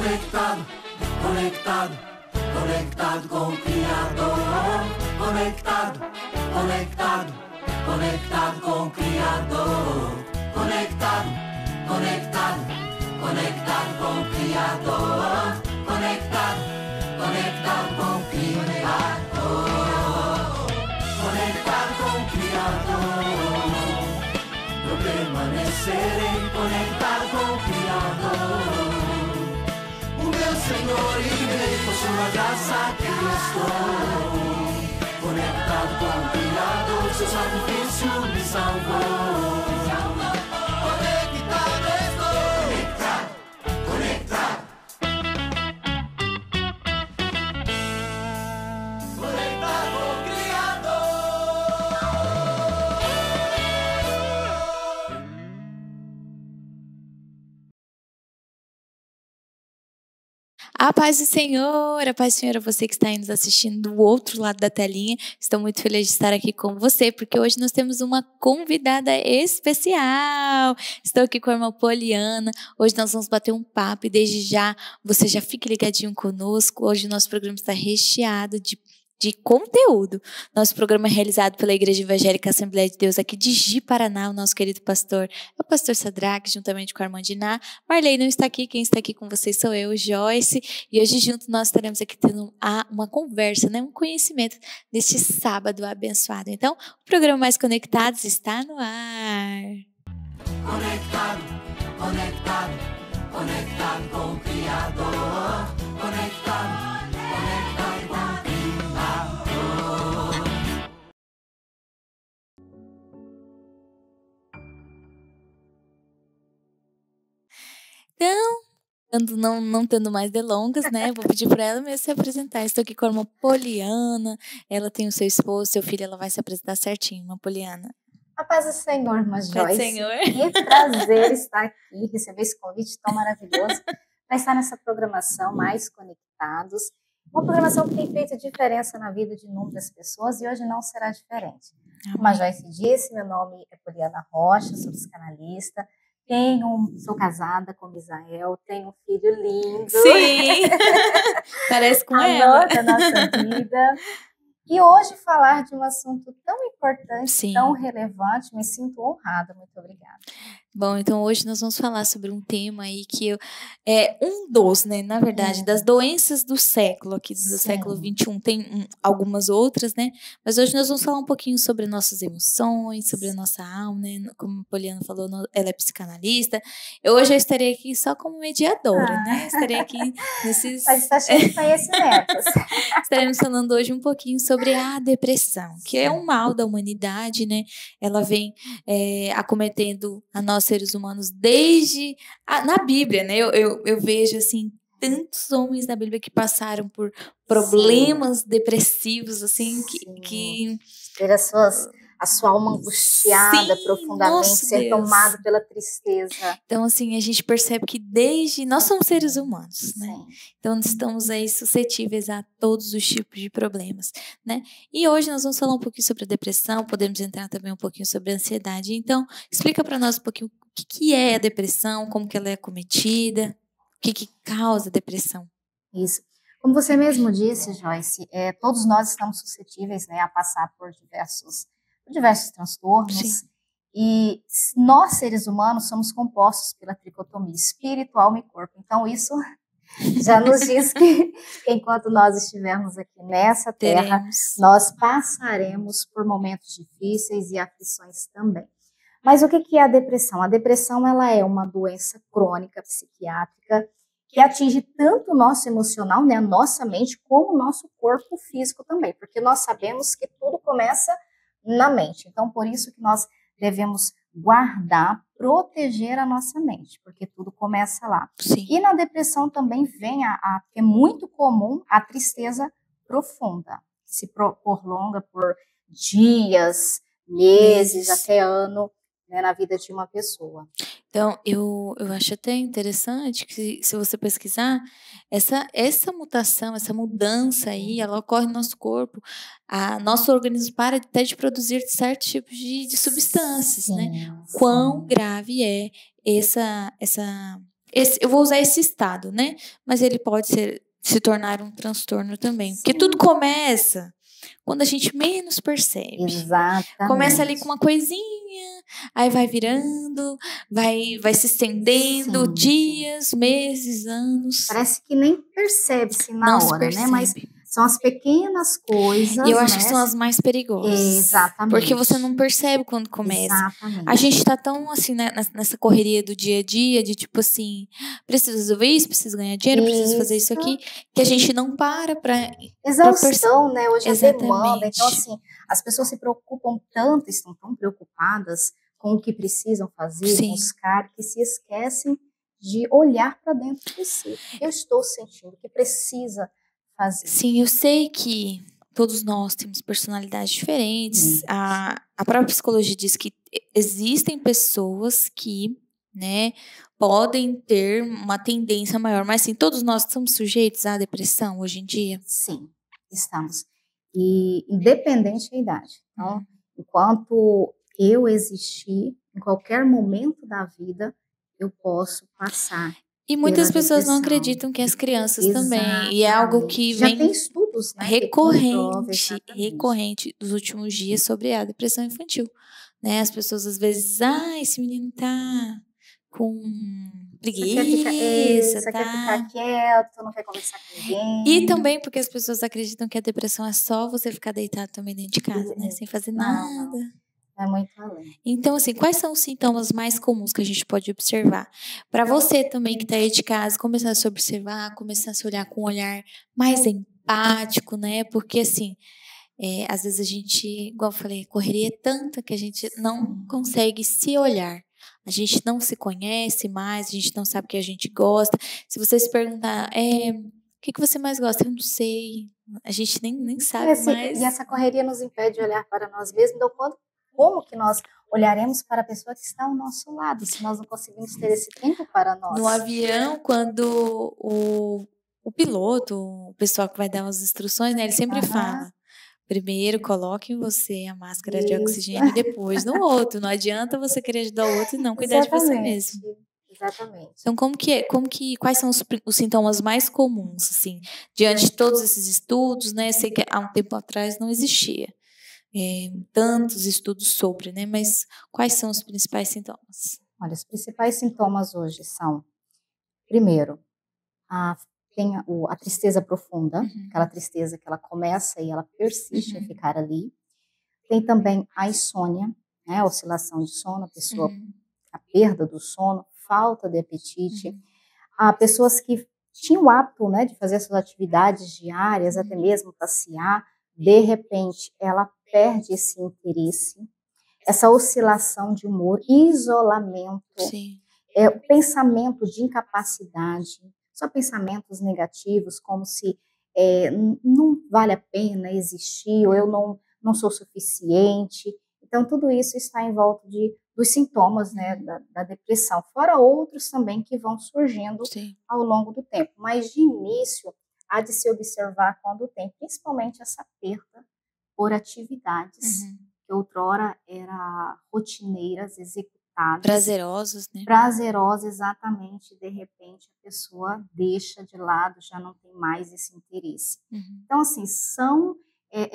Conectado, conectado, conectado com o Criador. Conectado, conectado, conectado com o Criador. Conectado, conectado, conectado com o Criador. Conectado, conectado com o Criador. Conectado com o Criador. Eu permanecerei conectado com o Criador. O meu Senhor e Rei, por sua graça que eu estou. Conectado com o Criador, seu sacrifício me salvou. Conectado estou. Conectado, conectado. Conectado com o Criador. A paz do Senhor, a paz do Senhor a você que está aí nos assistindo do outro lado da telinha. Estou muito feliz de estar aqui com você, porque hoje nós temos uma convidada especial. Estou aqui com a irmã Poliana. Hoje nós vamos bater um papo e desde já você já fique ligadinho conosco. Hoje o nosso programa está recheado de conteúdo. Nosso programa é realizado pela Igreja Evangélica Assembleia de Deus aqui de Ji, Paraná. O nosso querido pastor é o pastor Sadraque, juntamente com a irmã Diná. Marley não está aqui, quem está aqui com vocês sou eu, Joyce. E hoje junto nós estaremos aqui tendo uma conversa, um conhecimento neste sábado abençoado. Então, o programa Mais Conectados está no ar. Conectado, conectado, conectado com o Criador. Conectado, conectado com o Criador. Então, não tendo mais delongas, né? Vou pedir para ela mesmo se apresentar. Estou aqui com a irmã Poliana. Ela tem o seu esposo, seu filho, ela vai se apresentar certinho, irmã Poliana. A paz do Senhor, irmã Paz do Joyce. Senhor. Que prazer estar aqui, receber esse convite tão maravilhoso para estar nessa programação Mais Conectados. Uma programação que tem feito diferença na vida de inúmeras pessoas e hoje não será diferente. Como a Joyce disse, meu nome é Poliana Rocha, sou psicanalista. Sou casada com Misael, tenho um filho lindo. Sim, parece com ela. Amor da nossa vida. E hoje falar de um assunto tão importante, Sim. tão relevante, me sinto honrada. Muito obrigada. Bom, então hoje nós vamos falar sobre um tema aí que é um dos, né, na verdade, das doenças do século, aqui do Sim. século XXI, tem algumas outras, né, mas hoje nós vamos falar um pouquinho sobre nossas emoções, sobre a nossa alma, né, como a Poliana falou, ela é psicanalista, hoje eu estarei aqui só como mediadora, né, estarei aqui nesses... Mas está cheio de conhecimentos. Estaremos falando hoje um pouquinho sobre a depressão, que é um mal da humanidade, né, ela vem acometendo a nós seres humanos desde na Bíblia, né? Eu vejo assim tantos homens na Bíblia que passaram por problemas depressivos, assim, que ter a sua alma angustiada profundamente, ser tomado pela tristeza. Então, assim, a gente percebe que nós somos seres humanos, né? Sim. Então, estamos aí suscetíveis a todos os tipos de problemas, né? E hoje nós vamos falar um pouquinho sobre a depressão, podemos entrar também um pouquinho sobre a ansiedade. Então, explica para nós um pouquinho o que é a depressão, como que ela é acometida, o que causa a depressão. Isso. Como você mesmo disse, Joyce, todos nós estamos suscetíveis, né, a passar por diversos transtornos. Sim. E nós, seres humanos, somos compostos pela tricotomia espírito, alma e corpo. Então, isso já nos diz que enquanto nós estivermos aqui nessa terra, nós passaremos por momentos difíceis e aflições também. Mas o que é a depressão? A depressão ela é uma doença crônica psiquiátrica que atinge tanto o nosso emocional, né, a nossa mente, como o nosso corpo físico também, porque nós sabemos que tudo começa na mente. Então, por isso que nós devemos guardar, proteger a nossa mente, porque tudo começa lá. Sim. E na depressão também vem é muito comum a tristeza profunda, que se prolonga por dias, meses, até ano, né, na vida de uma pessoa. Então, eu acho até interessante que, se você pesquisar, essa mutação, essa mudança aí, ela ocorre no nosso corpo. Nosso organismo para até de produzir certos tipos de substâncias, Sim, né? sim. Quão grave é essa eu vou usar esse estado, né? Mas ele pode se tornar um transtorno também. Sim. Porque tudo começa quando a gente menos percebe. Exatamente. Começa ali com uma coisinha, aí vai virando, vai se estendendo, sim, dias, meses, anos. Parece que nem percebe-se na hora, percebe, né? Mas são as pequenas coisas, e eu acho que são as mais perigosas. Exatamente. Porque você não percebe quando começa. Exatamente. A gente tá tão, assim, né, nessa correria do dia a dia, de tipo assim, preciso resolver isso, preciso ganhar dinheiro, preciso fazer isso aqui, que a gente não para pra... Exaustão, né? Hoje a demanda. Então, assim, as pessoas se preocupam tanto, estão tão preocupadas com o que precisam fazer, sim, buscar, que se esquecem de olhar para dentro de si. Eu estou sentindo que precisa fazer. Sim, eu sei que todos nós temos personalidades diferentes. A própria psicologia diz que existem pessoas que, né, podem ter uma tendência maior, mas sim, todos nós estamos sujeitos à depressão hoje em dia? Sim, estamos. E independente da idade. Então, enquanto eu existir, em qualquer momento da vida, eu posso passar. E muitas pessoas não acreditam que as crianças também. E é algo que já vem tem estudos, né, recorrente dos últimos dias sobre a depressão infantil. Né? As pessoas às vezes, esse menino tá com preguiça, quer ficar quieto, não quer conversar com ninguém. E também porque as pessoas acreditam que a depressão é só você ficar deitado também dentro de casa, né? Sem fazer nada. Não. É muito além. Então, assim, quais são os sintomas mais comuns que a gente pode observar? Para você também que está aí de casa, começar a se observar, começar a se olhar com um olhar mais empático, né? Porque, assim, às vezes a gente, igual eu falei, correria tanta que a gente não consegue se olhar. A gente não se conhece mais, a gente não sabe o que a gente gosta. Se você se perguntar, o que você mais gosta? Eu não sei. A gente nem sabe mais. E essa correria nos impede de olhar para nós mesmos. Então, como que nós olharemos para a pessoa que está ao nosso lado, se nós não conseguimos ter esse tempo para nós? No avião, quando o piloto, o pessoal que vai dar as instruções, né, ele sempre fala, primeiro coloque em você a máscara de oxigênio e depois no outro. Não adianta você querer ajudar o outro e não cuidar de você mesmo. Exatamente. Então, quais são os sintomas mais comuns, assim, diante de todos esses estudos, né? Sei que há um tempo atrás não existia tantos estudos sobre, né? Mas quais são os principais sintomas? Olha, os principais sintomas hoje são, primeiro, tem a tristeza profunda, aquela tristeza que ela começa e ela persiste em ficar ali. Tem também a insônia, né? A oscilação de sono, a perda do sono, falta de apetite. Há pessoas que tinham o hábito, né, de fazer suas atividades diárias, até mesmo passear, de repente ela perde esse interesse, essa oscilação de humor, isolamento, o pensamento de incapacidade, só pensamentos negativos, como se não vale a pena existir, ou eu não sou suficiente. Então, tudo isso está em volta dos sintomas, né, da depressão, fora outros também que vão surgindo ao longo do tempo. Mas, de início, há de se observar quando tem, principalmente essa perda por atividades que outrora eram rotineiras, executadas. Prazerosas, né? Prazerosas, exatamente. De repente, a pessoa deixa de lado, já não tem mais esse interesse. Então, assim, são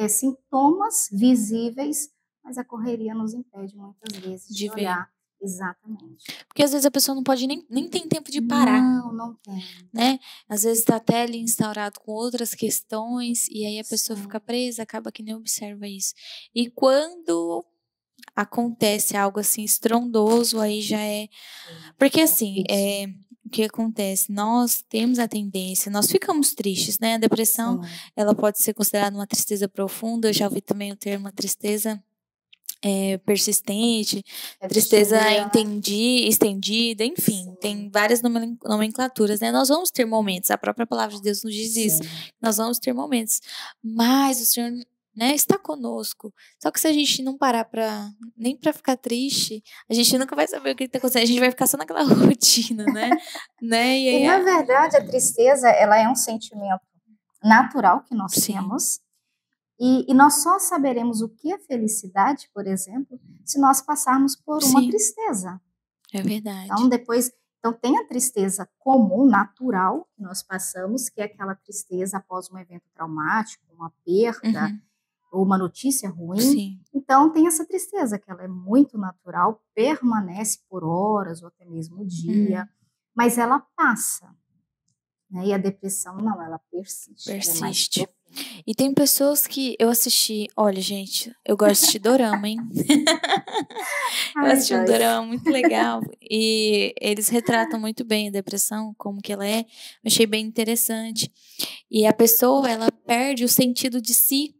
sintomas visíveis, mas a correria nos impede muitas vezes de olhar. Exatamente. Porque às vezes a pessoa não pode nem tem tempo de parar. Não tem. Né? Às vezes está até ali instaurado com outras questões e aí a pessoa fica presa, acaba que nem observa isso. E quando acontece algo assim estrondoso, aí já é... Porque assim, o que acontece? Nós temos a tendência, nós ficamos tristes, né? A depressão, ela pode ser considerada uma tristeza profunda. Eu já ouvi também o termo tristeza persistente, tristeza estendida, enfim, tem várias nomenclaturas, né? Nós vamos ter momentos, a própria palavra de Deus nos diz isso, nós vamos ter momentos, mas o Senhor, né, está conosco. Só que se a gente não parar nem para ficar triste, a gente nunca vai saber o que está acontecendo, a gente vai ficar só naquela rotina, né? E aí, na verdade, a tristeza, ela é um sentimento natural que nós temos. E nós só saberemos o que é felicidade, por exemplo, se nós passarmos por uma tristeza. É verdade. Então, depois Então, tem a tristeza comum, natural, que nós passamos, que é aquela tristeza após um evento traumático, uma perda, ou uma notícia ruim. Sim. Então, tem essa tristeza, que ela é muito natural, permanece por horas, ou até mesmo dia, mas ela passa. Né? E a depressão, não, ela persiste. Ela é mais profunda. E tem pessoas que eu assisti, olha, gente, eu gosto de assistir dorama, hein? Eu assisti um dorama muito legal e eles retratam muito bem a depressão, como que ela é. Eu achei bem interessante. E a pessoa, ela perde o sentido de si.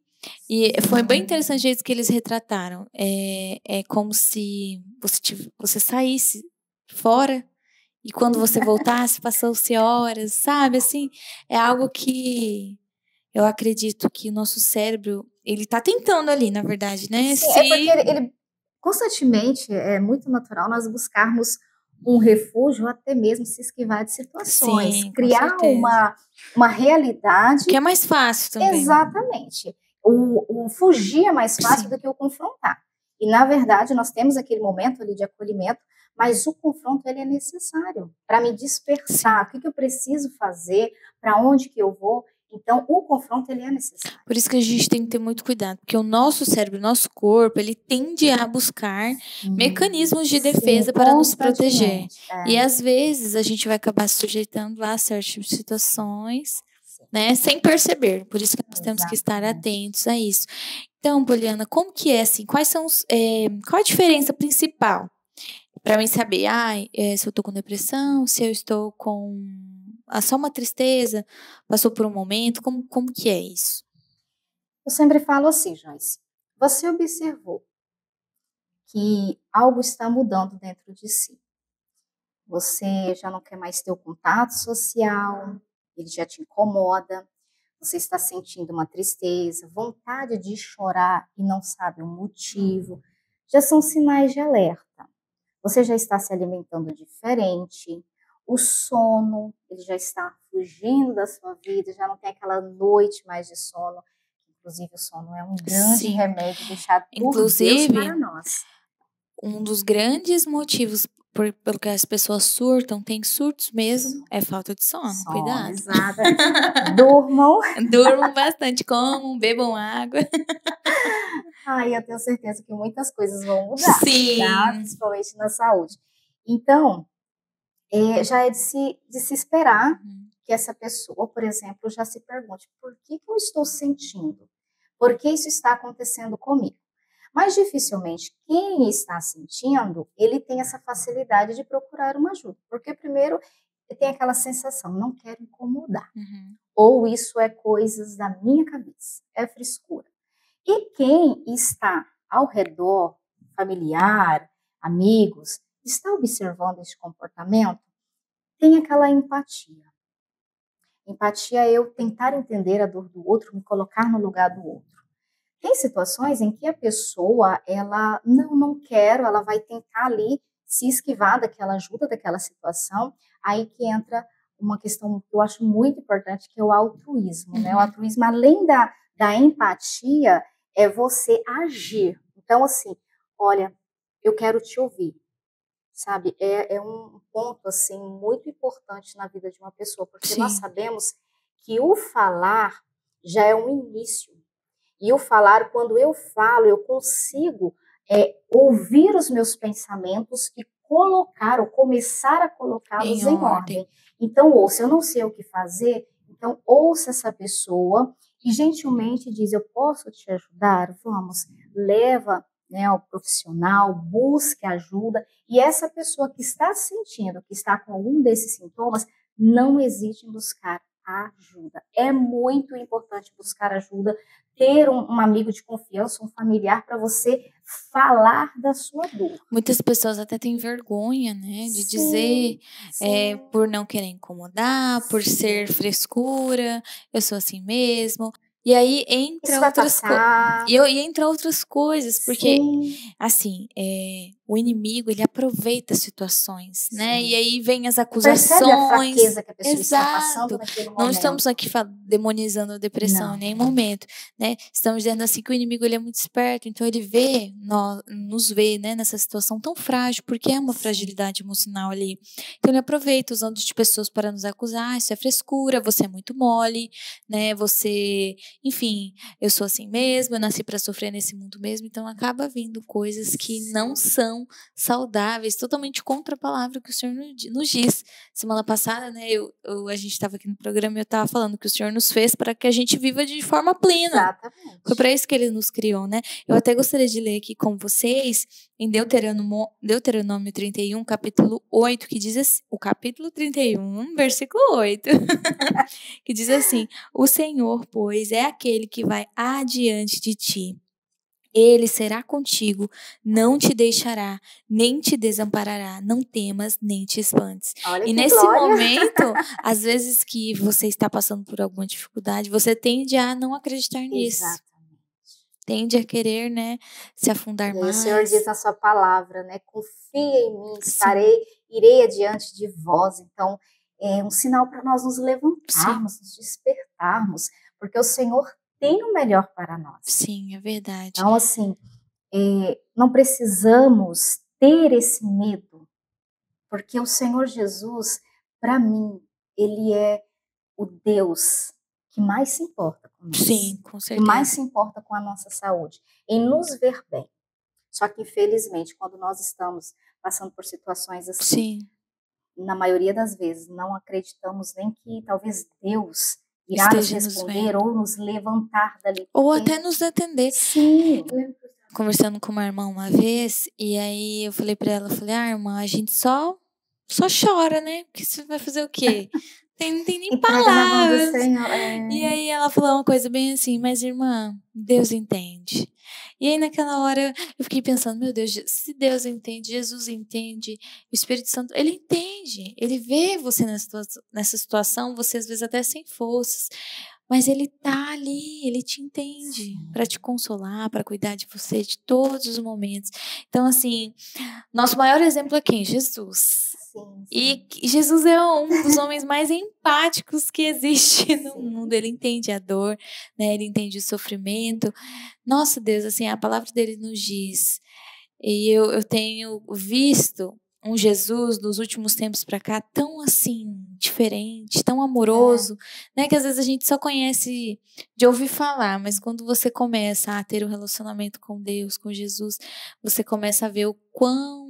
E foi bem interessante o jeito que eles retrataram. É como se você saísse fora e quando você voltasse, passou-se horas, sabe? Assim, é algo que eu acredito que o nosso cérebro, ele tá tentando ali, na verdade, né? Sim, é porque ele constantemente, é muito natural nós buscarmos um refúgio, ou até mesmo se esquivar de situações. Sim, criar uma realidade. Que é mais fácil também. Exatamente. O fugir é mais fácil do que o confrontar. E, na verdade, nós temos aquele momento ali de acolhimento, mas o confronto ele é necessário para me dispersar. O que eu preciso fazer? Para onde que eu vou? Então, o confronto, ele é necessário. Por isso que a gente tem que ter muito cuidado, porque o nosso cérebro, o nosso corpo, ele tende a buscar mecanismos de defesa para nos proteger. E, às vezes, a gente vai acabar se sujeitando a certas situações, né, sem perceber. Por isso que nós temos que estar atentos a isso. Então, Poliana, como que é, assim, qual a diferença principal para mim saber, se eu estou com depressão, se eu estou com só uma tristeza, passou por um momento, como que é isso? Eu sempre falo assim, Joyce, você observou que algo está mudando dentro de si. Você já não quer mais ter o contato social, ele já te incomoda, você está sentindo uma tristeza, vontade de chorar e não sabe o motivo, já são sinais de alerta. Você já está se alimentando diferente, o sono, ele já está fugindo da sua vida, já não tem aquela noite mais de sono. Inclusive, o sono é um grande remédio deixado por Deus para nós. Um dos grandes motivos pelo que as pessoas tem surtos mesmo, é falta de sono. Cuidado. Exato. Durmam. Durmam bastante, comam, bebam água. Eu tenho certeza que muitas coisas vão mudar. Sim. Tá? Principalmente na saúde. Então, já é de se esperar que essa pessoa, por exemplo, já se pergunte, por que eu estou sentindo? Por que isso está acontecendo comigo? Mas dificilmente quem está sentindo, ele tem essa facilidade de procurar uma ajuda. Porque primeiro tem aquela sensação, não quero incomodar. Ou isso é coisas da minha cabeça, é frescura. E quem está ao redor, familiar, amigos, está observando esse comportamento, tem aquela empatia. Empatia é eu tentar entender a dor do outro, me colocar no lugar do outro. Tem situações em que a pessoa, ela não quero, ela vai tentar ali se esquivar daquela ajuda, daquela situação, aí que entra uma questão que eu acho muito importante, que é o altruísmo, né? O altruísmo, além da empatia, é você agir. Então, assim, olha, eu quero te ouvir, sabe? É um ponto, assim, muito importante na vida de uma pessoa, porque nós sabemos que o falar já é um início. E o falar, quando eu falo, eu consigo ouvir os meus pensamentos e começar a colocá-los em ordem. Então, ouça, eu não sei o que fazer, então ouça essa pessoa e gentilmente diz, eu posso te ajudar? Vamos, leva, né, ao profissional, busque ajuda. E essa pessoa que está sentindo, que está com algum desses sintomas, não hesite em buscar ajuda. É muito importante buscar ajuda, ter um amigo de confiança, um familiar, para você falar da sua dor. Muitas pessoas até têm vergonha, né, de dizer, por não querer incomodar, por ser frescura, eu sou assim mesmo. E aí entra outras coisas. E entra outras coisas, porque assim, o inimigo, ele aproveita situações, né? Sim. E aí vem as acusações. Percebe a fraqueza que a pessoa está Exato. passando naquele momento. Não estamos aqui demonizando a depressão Não. em nenhum momento, né? Estamos dizendo assim que o inimigo, ele é muito esperto, então ele nos vê, né, nessa situação tão frágil, porque é uma fragilidade emocional ali. Então ele aproveita usando de pessoas para nos acusar, isso é frescura, você é muito mole, né? Você, enfim, eu sou assim mesmo, eu nasci para sofrer nesse mundo mesmo, então acaba vindo coisas que não são saudáveis, totalmente contra a palavra que o Senhor nos diz. Semana passada, né, a gente estava aqui no programa e eu estava falando que o Senhor nos fez para que a gente viva de forma plena. Exatamente. Foi para isso que Ele nos criou, né? Eu até gostaria de ler aqui com vocês em Deuteronômio 31, capítulo 8, que diz assim, o capítulo 31, versículo 8, que diz assim: o Senhor, pois, é aquele que vai adiante de ti. Ele será contigo, não te deixará, nem te desamparará, não temas, nem te espantes. Olha E que nesse glória. momento, às vezes que você está passando por alguma dificuldade, você tende a não acreditar nisso. Exatamente. Tende a querer, né, se afundar E aí mais. o Senhor diz na sua palavra, né? Confia em mim, irei adiante de vós. Então, é um sinal para nós nos levantarmos, nos despertarmos, porque o Senhor tem o melhor para nós. Sim, é verdade. Então, assim, não precisamos ter esse medo, porque o Senhor Jesus, para mim, Ele é o Deus que mais se importa com nós. Sim, com que certeza. mais se importa com a nossa saúde, em nos ver bem. Só que, infelizmente, quando nós estamos passando por situações assim, Sim. na maioria das vezes, não acreditamos nem que talvez Deus irá nos responder ou nos levantar dali. Ou até nos atender. Sim. Conversando com uma irmã uma vez, e aí eu falei pra ela, irmã, a gente só chora, né? Porque você vai fazer o quê? Não tem nem palavras. E aí ela falou uma coisa bem assim, mas irmã, Deus entende. E aí naquela hora eu fiquei pensando, meu Deus, se Deus entende, Jesus entende, o Espírito Santo, Ele entende. Ele vê você nessa situação, você às vezes até sem forças, mas Ele tá ali, Ele te entende para te consolar, para cuidar de você de todos os momentos. Então assim, nosso maior exemplo é quem? Jesus. Sim. E Jesus é um dos homens mais empáticos que existe no mundo. Ele entende a dor, né? Ele entende o sofrimento. Nossa Deus, assim, a palavra dele nos diz. E eu tenho visto um Jesus dos últimos tempos para cá tão assim, diferente, tão amoroso, né? Que às vezes a gente só conhece de ouvir falar, mas quando você começa a ter um relacionamento com Deus, com Jesus, você começa a ver o quão...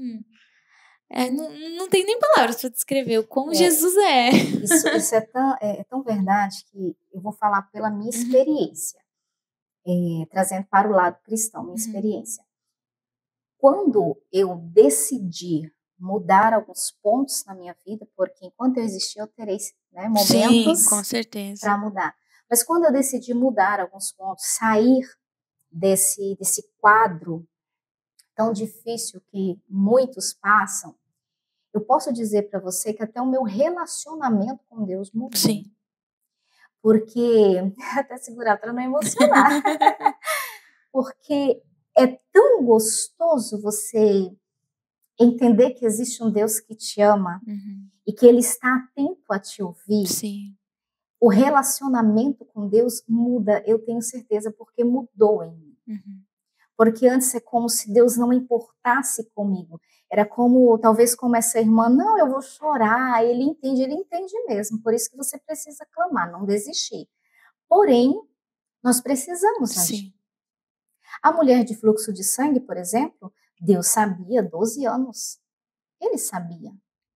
não tem nem palavras para descrever o como Jesus é. Isso é tão verdade que eu vou falar pela minha experiência, trazendo para o lado cristão, minha experiência. Quando eu decidi mudar alguns pontos na minha vida, porque enquanto eu existir eu terei, né, momentos para mudar. Mas quando eu decidi mudar alguns pontos, sair desse quadro tão difícil que muitos passam, eu posso dizer para você que até o meu relacionamento com Deus mudou. Sim. Porque, até segurar para não emocionar, porque é tão gostoso você entender que existe um Deus que te ama e que Ele está atento a te ouvir. Sim. O relacionamento com Deus muda, eu tenho certeza, porque mudou em mim. Porque antes é como se Deus não importasse comigo. Era como, talvez como essa irmã, não, eu vou chorar, ele entende mesmo, por isso que você precisa clamar, não desistir. Porém, nós precisamos agir. A mulher de fluxo de sangue, por exemplo, Deus sabia, 12 anos. Ele sabia.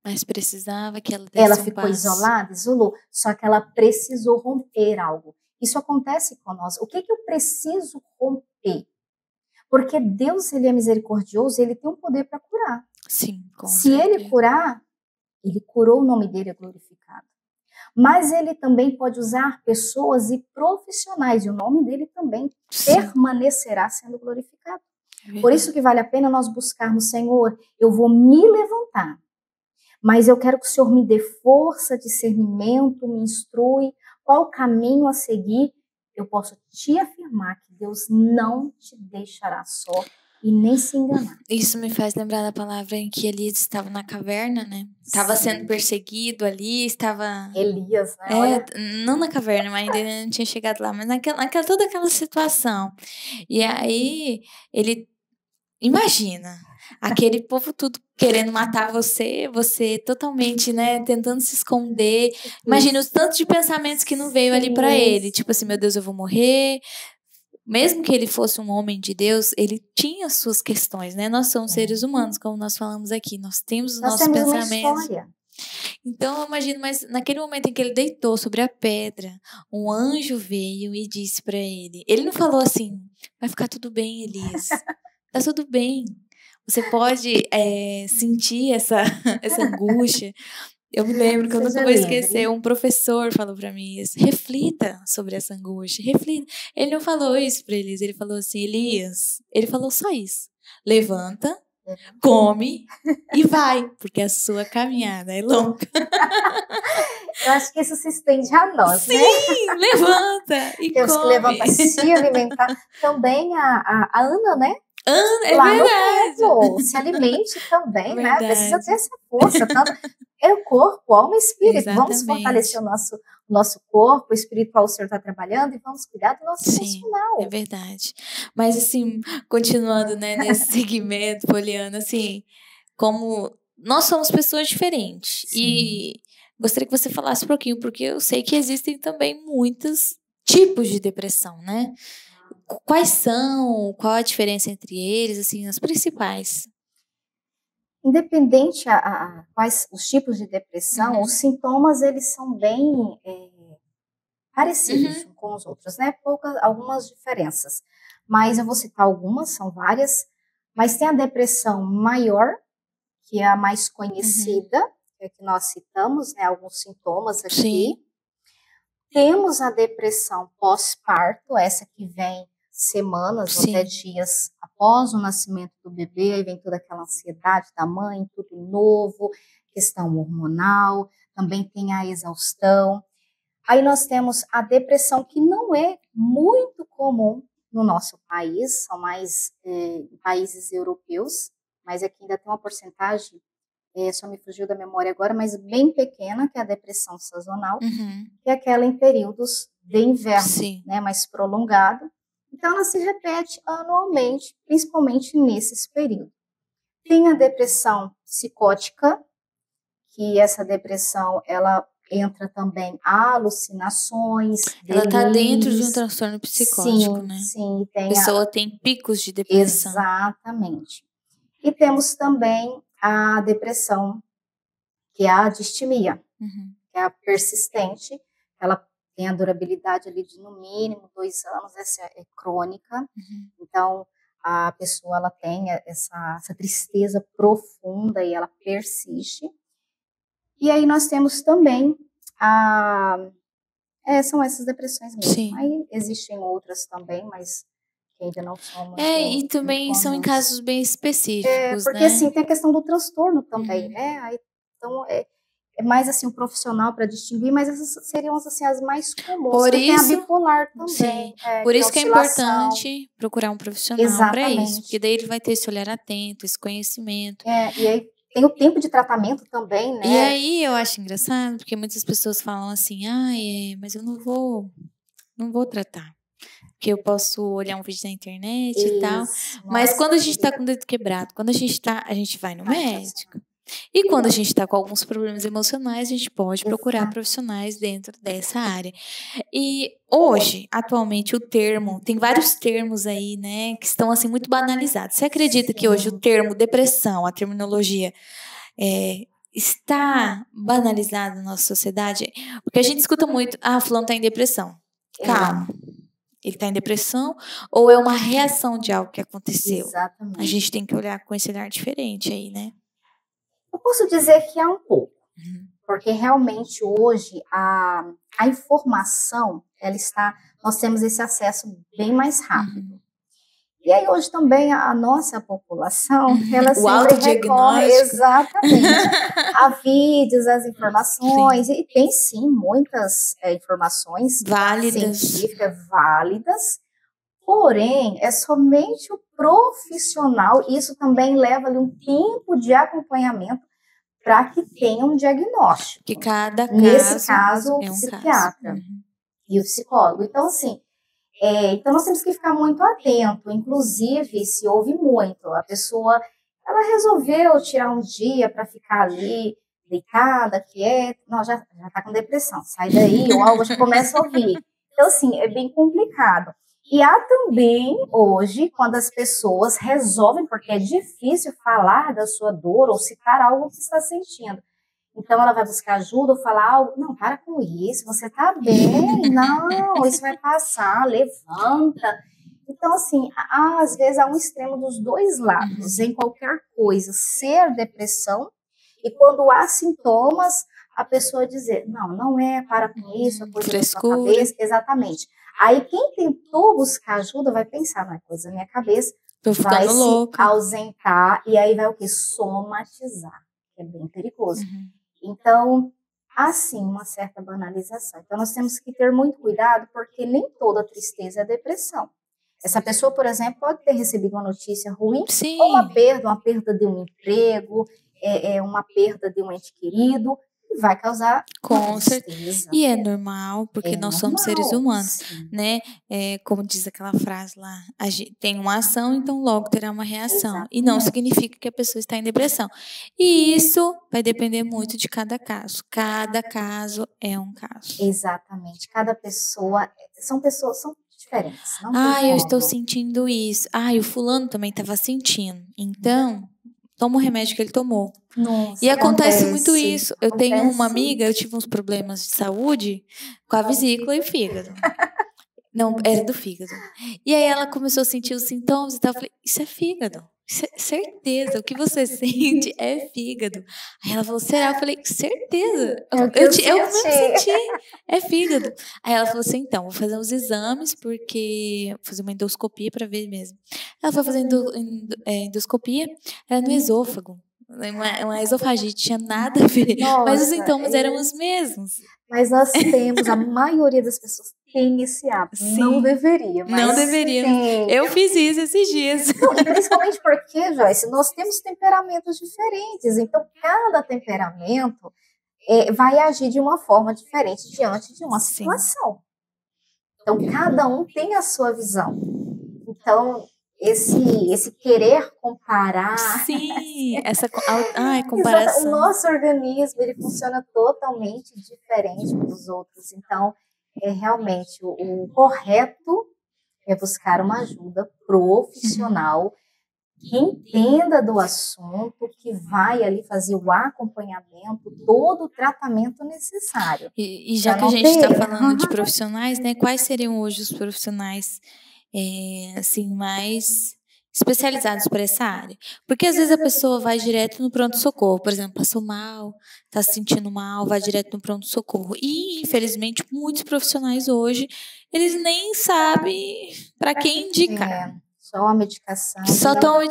Mas precisava que ela desse Ela ficou isolada, isolou, só que ela precisou romper algo. Isso acontece com nós. O que eu preciso romper? Porque Deus, Ele é misericordioso, Ele tem um poder para curar. Sim, com Se certeza. Ele curar, Ele curou, o nome dele é glorificado. Mas Ele também pode usar pessoas e profissionais, e o nome dele também permanecerá sendo glorificado. Por isso que vale a pena nós buscarmos, Senhor, eu vou me levantar, mas eu quero que o Senhor me dê força, discernimento, me instrui, qual caminho a seguir. Eu posso te afirmar que Deus não te deixará só e nem se enganar. Isso me faz lembrar da palavra em que Elias estava na caverna, né? Estava sendo perseguido ali, estava... Elias, né? Não na caverna, mas ainda não tinha chegado lá, mas toda aquela situação. E aí, ele... Imagina, aquele povo tudo querendo matar você totalmente, né, tentando se esconder. Imagina os tantos de pensamentos que não veio ali para ele. Tipo assim, meu Deus, eu vou morrer. Mesmo que ele fosse um homem de Deus, ele tinha suas questões, né? Nós somos seres humanos, como nós falamos aqui. Nós temos os nossos pensamentos. Uma história. Então, eu imagino, mas naquele momento em que ele deitou sobre a pedra, um anjo veio e disse para ele. Ele não falou assim, vai ficar tudo bem, Elias. Tá tudo bem. Você pode sentir essa angústia. Eu me lembro que eu nunca vou esquecer, um professor falou pra mim isso, reflita sobre essa angústia, reflita. Ele não falou isso pra Elias, ele falou assim, Elias, ele falou só isso, levanta, come e vai, porque a sua caminhada é longa. Eu acho que isso se estende a nós, sim, né? Sim, levanta e temos come. Que levantar, se alimentar. Também a Ana, né? É lá verdade. No templo, se alimente também, né? Precisa ter essa força, tanto é o corpo, alma e espírito. Exatamente. Vamos fortalecer o nosso corpo, o espiritual o Senhor está trabalhando e vamos cuidar do nosso emocional. É verdade. Mas assim, continuando, né, nesse segmento, Poliana, assim, como nós somos pessoas diferentes. Sim. E gostaria que você falasse um pouquinho, porque eu sei que existem também muitos tipos de depressão, né? Quais são? Qual a diferença entre eles, assim, as principais? Independente a quais os tipos de depressão, os sintomas, eles são bem parecidos com os outros, né? Algumas diferenças. Mas eu vou citar algumas, são várias. Mas tem a depressão maior, que é a mais conhecida, que é que nós citamos, né? Alguns sintomas aqui. Sim. Temos a depressão pós-parto, essa que vem semanas ou até dias após o nascimento do bebê, aí vem toda aquela ansiedade da mãe, tudo novo, questão hormonal, também tem a exaustão. Aí nós temos a depressão, que não é muito comum no nosso país, são mais países europeus, mas aqui ainda tem uma porcentagem, só me fugiu da memória agora, mas bem pequena, que é a depressão sazonal, que é aquela em períodos de inverno, né, mais prolongado. Então, ela se repete anualmente, principalmente nesses períodos. Tem a depressão psicótica, que essa depressão, ela entra também alucinações, ela está dentro de um transtorno psicótico, né? Sim. A pessoa tem picos de depressão. Exatamente. E temos também a depressão, que é a distimia, que é a persistente, ela tem a durabilidade ali de no mínimo 2 anos, essa é crônica. Então, a pessoa ela tem essa tristeza profunda e ela persiste. E aí nós temos também são essas depressões mesmo. Sim. Aí existem outras também, mas que ainda não são muito e também são em casos bem específicos, porque né? assim, tem a questão do transtorno também, né? Aí, então, é mais assim, o profissional para distinguir, mas essas seriam assim, as mais comuns. Por isso, tem a bipolar também. Sim. Por isso que é importante procurar um profissional para isso, porque daí ele vai ter esse olhar atento, esse conhecimento. E aí tem o tempo de tratamento também, né? E aí eu acho engraçado, porque muitas pessoas falam assim, mas eu não vou tratar. Porque eu posso olhar um vídeo na internet e tal. Mas quando a gente tá com o dedo quebrado, a gente vai no médico. E quando a gente está com alguns problemas emocionais, a gente pode procurar profissionais dentro dessa área. E hoje, atualmente, tem vários termos aí, né, que estão assim muito banalizados. Você acredita que hoje o termo depressão, a terminologia, está banalizado na nossa sociedade? Porque a gente escuta muito, fulano está em depressão. Calma. Ele está em depressão ou é uma reação de algo que aconteceu? Exatamente. A gente tem que olhar com esse olhar diferente aí, né? Eu posso dizer que há um pouco, porque realmente hoje a informação, nós temos esse acesso bem mais rápido. E aí hoje também a nossa população, ela sempre recorre exatamente a vídeos, as informações, e tem sim muitas informações válidas, científicas válidas, Porém, é somente o profissional, isso também leva ali um tempo de acompanhamento para que tenha um diagnóstico. Que cada Nesse caso, o é um psiquiatra caso. e o psicólogo. Então, assim, então nós temos que ficar muito atento. Inclusive, se ouve muito, a pessoa, ela resolveu tirar um dia para ficar ali deitada, quieta, não, já está com depressão, sai daí, ou algo já começa a ouvir. Então, assim, é bem complicado. E há também, hoje, quando as pessoas resolvem, porque é difícil falar da sua dor ou citar algo que está sentindo. Então, ela vai buscar ajuda ou falar algo, não, para com isso, você está bem, não, isso vai passar, levanta. Então, assim, às vezes há um extremo dos dois lados, em qualquer coisa, ser depressão, e quando há sintomas, a pessoa dizer, não é, para com isso, é coisa da sua cabeça, exatamente. Aí quem tentou buscar ajuda vai pensar, não é coisa da minha cabeça, vai se ausentar, e aí vai o quê? Somatizar, que é bem perigoso. Então, há sim uma certa banalização. Então, nós temos que ter muito cuidado, porque nem toda tristeza é depressão. Essa pessoa, por exemplo, pode ter recebido uma notícia ruim, Sim. ou uma perda de um emprego, uma perda de um ente querido, e vai causar com certeza. E é normal, porque nós somos seres humanos, sim. né? Como diz aquela frase lá, a gente tem uma ação, então logo terá uma reação. Exatamente. E não significa que a pessoa está em depressão. E isso vai depender muito de cada caso. Cada caso é um caso. Exatamente. Cada pessoa, são diferentes. Eu estou sentindo isso. O fulano também estava sentindo. Então, toma o remédio que ele tomou. Nossa, e acontece muito isso. Eu tenho uma amiga, eu tive uns problemas de saúde com a vesícula e o fígado. Não, era do fígado. E aí ela começou a sentir os sintomas e tal. Eu falei, isso é fígado. Isso é certeza, o que você sente é fígado. Aí ela falou, será? Eu falei, certeza. Eu mesmo senti, é fígado. Aí ela falou assim, então, vou fazer uns exames, porque vou fazer uma endoscopia para ver mesmo. Ela foi fazendo endoscopia, era no esôfago. Uma esofagite, tinha nada a ver. Nossa, mas os sintomas eram os mesmos. Mas nós temos, a maioria das pessoas tem esse hábito. Sim, não deveria, mas não deveria. Eu fiz isso esses dias. Não, e principalmente porque, Joyce, nós temos temperamentos diferentes. Então, cada temperamento vai agir de uma forma diferente diante de uma situação. Então, cada um tem a sua visão. Então, esse querer comparar... Sim, essa comparação. O nosso organismo, ele funciona totalmente diferente dos outros. Então, realmente, o correto é buscar uma ajuda profissional que entenda do assunto, que vai ali fazer o acompanhamento, todo o tratamento necessário. E já que a gente está falando de profissionais, né? Quais seriam hoje os profissionais assim, mais especializados para essa área? Porque às vezes a pessoa vai direto no pronto-socorro, por exemplo, passou mal, está se sentindo mal, vai direto no pronto-socorro. E, infelizmente, muitos profissionais hoje, eles nem sabem para quem indicar. Só a medicação. Só toma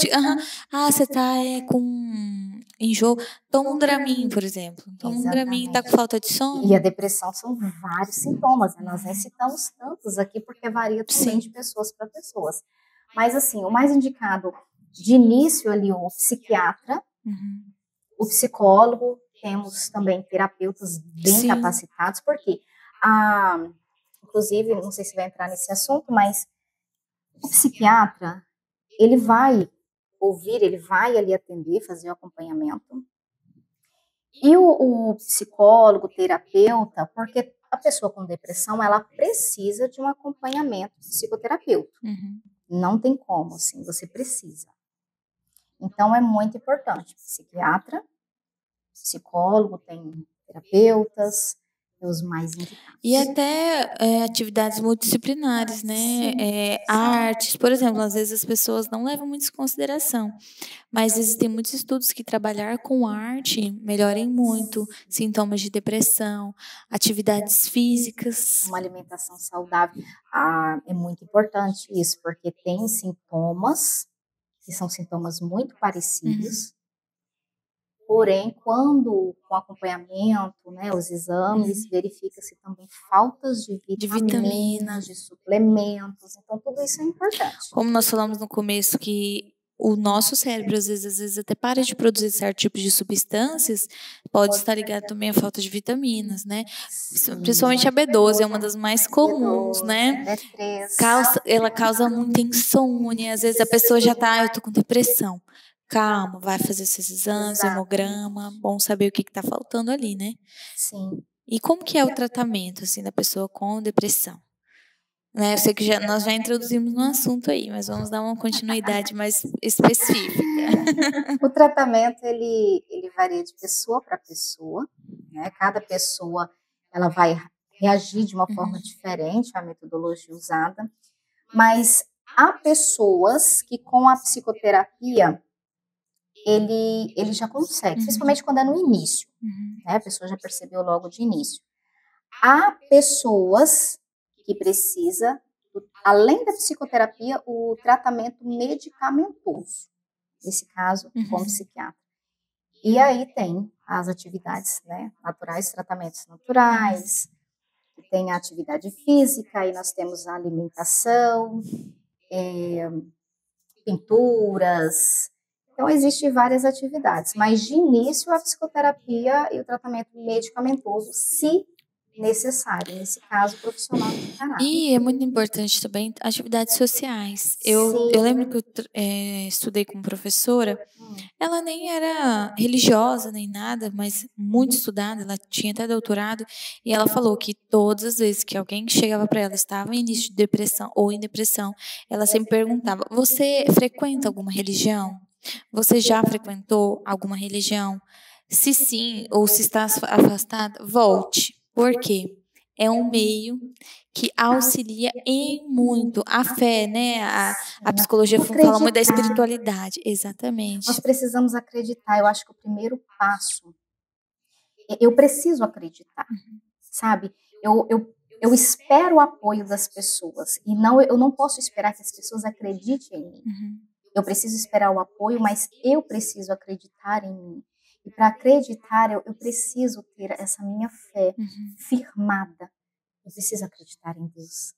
você tá com enjoo, toma um Dramin, por exemplo. Toma um Dramin, tá com falta de sono. E a depressão são vários sintomas, né? Nós nem citamos tantos aqui, porque varia também de pessoas para pessoas. Mas, assim, o mais indicado de início ali, o psiquiatra, o psicólogo, temos também terapeutas bem capacitados, porque, inclusive, não sei se vai entrar nesse assunto, mas o psiquiatra, ele vai ouvir, ele vai ali atender, fazer o acompanhamento. E o psicólogo, terapeuta, porque a pessoa com depressão, ela precisa de um acompanhamento psicoterapêutico. Não tem como, assim, você precisa. Então, é muito importante. Psiquiatra, psicólogo, tem terapeutas, os mais indicados. E até atividades multidisciplinares, né? Artes, por exemplo, às vezes as pessoas não levam muito em consideração, mas existem muitos estudos que trabalhar com arte melhorem muito sintomas de depressão, atividades físicas. Uma alimentação saudável. É muito importante isso, porque tem sintomas que são sintomas muito parecidos, Porém, quando com acompanhamento, né, os exames, verifica-se também faltas de vitaminas, de suplementos. Então, tudo isso é importante. Como nós falamos no começo que o nosso cérebro, às vezes até para de produzir certo tipo de substâncias, pode estar ligado também à falta de vitaminas, né? Principalmente a B12 é uma das mais comuns, né? Ela causa muita insônia, às vezes a pessoa já tá, eu tô com depressão. Calma, vai fazer esses exames, hemograma, bom saber o que tá faltando ali, né? Sim. E como que é o tratamento, assim, da pessoa com depressão? Né, eu sei que nós já introduzimos no assunto aí, mas vamos dar uma continuidade mais específica. O tratamento, ele varia de pessoa para pessoa, né? Cada pessoa, ela vai reagir de uma forma diferente à metodologia usada, mas há pessoas que com a psicoterapia, ele já consegue, principalmente quando é no início, né? A pessoa já percebeu logo de início. Há pessoas que precisa, além da psicoterapia, o tratamento medicamentoso, nesse caso, como psiquiatra. E aí tem as atividades, né, naturais, tratamentos naturais, tem a atividade física, aí nós temos a alimentação, pinturas. Então, existem várias atividades, mas de início a psicoterapia e o tratamento medicamentoso, se necessário, nesse caso, profissional de caráter. E é muito importante também atividades sociais. Eu lembro que eu estudei com professora, ela nem era religiosa nem nada, mas muito estudada, ela tinha até doutorado, e ela falou que todas as vezes que alguém chegava para ela, estava em início de depressão ou em depressão, ela sempre perguntava, você frequenta alguma religião? Você já frequentou alguma religião? Se sim, ou se está afastada, volte. Por quê? É um meio que auxilia em muito a fé, né? A psicologia fala muito da espiritualidade. Exatamente. Nós precisamos acreditar. Eu acho que o primeiro passo, eu preciso acreditar, sabe? Eu espero o apoio das pessoas e eu não posso esperar que as pessoas acreditem em mim. Eu preciso esperar o apoio, mas eu preciso acreditar em mim. E para acreditar, eu preciso ter essa minha fé firmada. Eu preciso acreditar em Deus.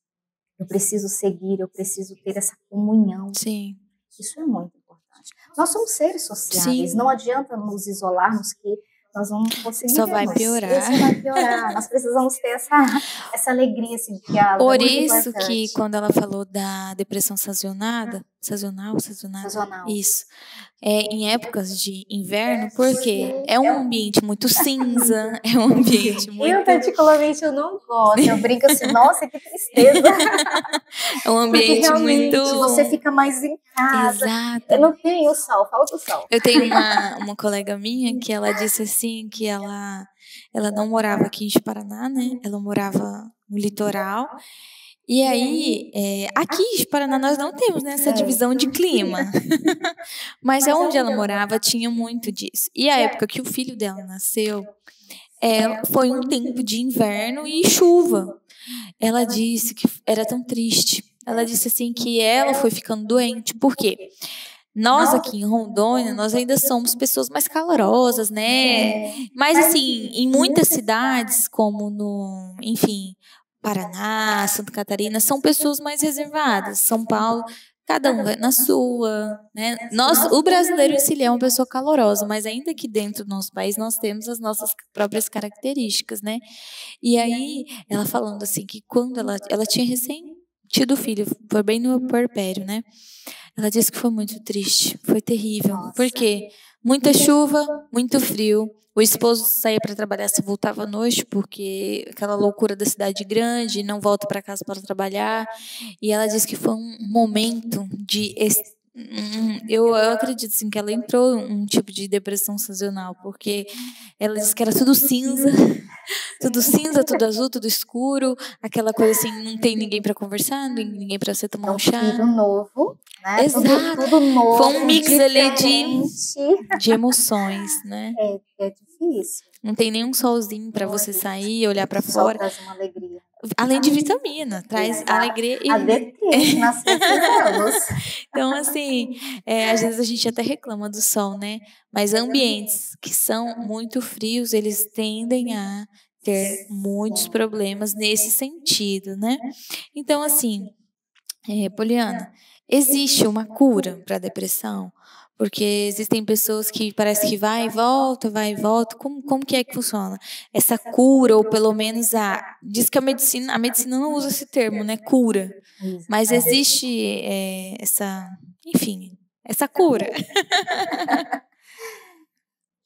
Eu preciso seguir, eu preciso ter essa comunhão. Sim. Isso é muito importante. Nós somos seres sociáveis. Sim. Não adianta nos isolarmos que nós vamos conseguir. Só vai piorar. Só vai piorar. Nós precisamos ter essa alegria, esse diálogo. Por isso que quando ela falou da depressão sazonal, isso, em épocas de inverno, porque é um ambiente muito cinza, é um ambiente muito... Eu particularmente eu não gosto, eu brinco assim, nossa, que tristeza. É um ambiente muito... Você fica mais em casa. Exato. Eu não tenho sol, falta o sol. Eu tenho uma colega minha que ela disse assim, que ela não morava aqui em Paraná, né? Ela morava no litoral. E aí, aqui em Paraná nós não temos, né, essa divisão de clima. Mas onde ela morava tinha muito disso. E a época que o filho dela nasceu, foi um tempo de inverno e chuva. Ela disse que era tão triste. Ela disse assim que ela foi ficando doente. Por quê? Nós aqui em Rondônia, nós ainda somos pessoas mais calorosas, né? Mas assim, em muitas cidades, como enfim, Paraná, Santa Catarina, são pessoas mais reservadas. São Paulo, cada um vai na sua, né? O brasileiro em si é uma pessoa calorosa, mas ainda que dentro do nosso país nós temos as nossas próprias características, né? E aí, ela falando assim, que quando ela tinha recém tido filho, foi bem no puerpério, né? Ela disse que foi muito triste, foi terrível. Por quê? Muita chuva, muito frio. O esposo saía para trabalhar, só voltava à noite, porque aquela loucura da cidade grande, não volta para casa para trabalhar. E ela disse que foi um momento de... Eu acredito assim, que ela entrou em um tipo de depressão sazonal, porque ela disse que era tudo cinza, tudo azul, tudo escuro, aquela coisa assim, não tem ninguém para conversar, ninguém para você tomar um chá. Filho novo, né? Exato. Tudo novo. Foi um mix ali de emoções, né? É difícil. Não tem nenhum solzinho para você sair, olhar para fora. Traz uma alegria. além de vitamina, traz alegria e... A D3 nas células. Então, assim, às vezes a gente até reclama do sol, né? Mas ambientes que são muito frios, eles tendem a ter muitos problemas nesse sentido, né? Então, assim, Poliana, existe uma cura para a depressão? Porque existem pessoas que parece que vai e volta. Como que é que funciona? Essa cura, ou pelo menos diz que a medicina não usa esse termo, né? Cura. Mas existe enfim, essa cura.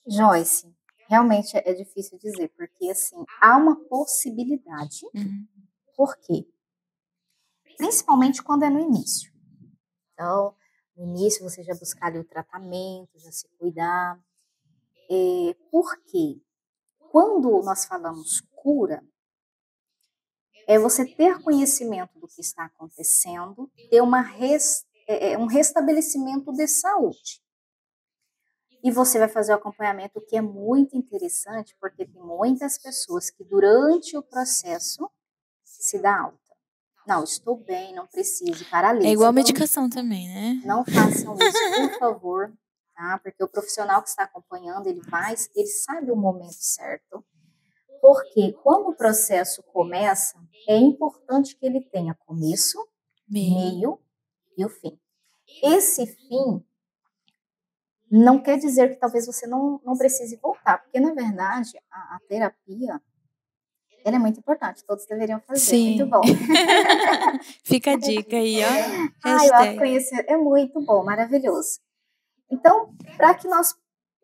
Joyce, realmente é difícil dizer, porque assim, há uma possibilidade. Por quê? Principalmente quando é no início. Então, no início você já buscar ali o tratamento, já se cuidar. Por quê? Quando nós falamos cura, é você ter conhecimento do que está acontecendo, ter um restabelecimento de saúde. E você vai fazer o acompanhamento, que é muito interessante, porque tem muitas pessoas que durante o processo se dá alta. Não, estou bem, não preciso, paralisa. É igual a medicação também, né? Não façam isso, por favor, tá? Porque o profissional que está acompanhando, ele sabe o momento certo. Porque quando o processo começa, é importante que ele tenha começo, meio e o fim. Esse fim não quer dizer que talvez você não precise voltar, porque na verdade a terapia, ela é muito importante, todos deveriam fazer. Sim. Muito bom. Fica a dica aí, ó. Eu autoconhecimento é muito bom, maravilhoso. Então, para que nós